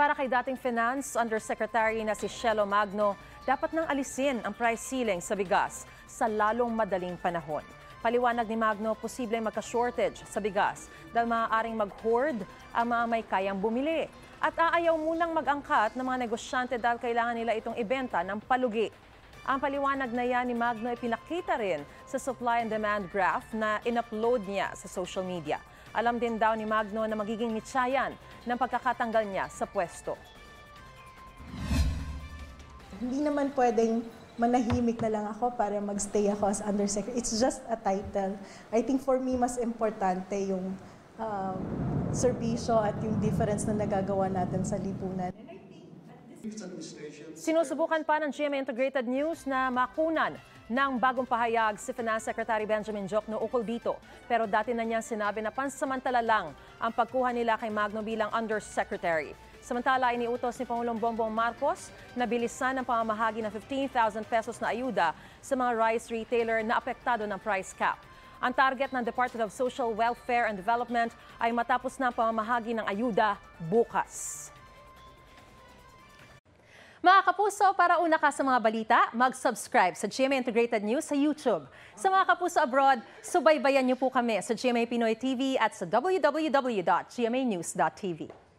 Para kay dating Finance Undersecretary na si Shelo Magno, dapat nang alisin ang price ceiling sa bigas sa lalong madaling panahon. Paliwanag ni Magno, posibleng magka-shortage sa bigas dahil maaaring mag-hoard ang mga may kayang bumili. At aayaw munang mag-angkat ng mga negosyante dahil kailangan nila itong ibenta ng palugi. Ang paliwanag na yan ni Magno ay pinakita rin sa supply and demand graph na in-upload niya sa social media. Alam din daw ni Magno na magiging mitsayan ng pagkakatanggal niya sa pwesto. Hindi naman pwedeng manahimik na lang ako para magstay ako as undersecretary. It's just a title. I think for me, mas importante yung serbisyo at yung difference na nagagawa natin sa lipunan. Sinusubukan pa ng GMA Integrated News na makunan ng bagong pahayag si Finance Secretary Benjamin Diokno ukol dito. Pero dati na niyang sinabi na pansamantala lang ang pagkuha nila kay Magno bilang Undersecretary. Samantala, iniutos ni Pangulong Bongbong Marcos na bilisan ang pamamahagi ng 15,000 pesos na ayuda sa mga rice retailer na apektado ng price cap. Ang target ng Department of Social Welfare and Development ay matapos na ang pamamahagi ng ayuda bukas. Mga kapuso, para una ka sa mga balita, mag-subscribe sa GMA Integrated News sa YouTube. Sa mga kapuso abroad, subaybayan niyo po kami sa GMA Pinoy TV at sa www.gmanews.tv.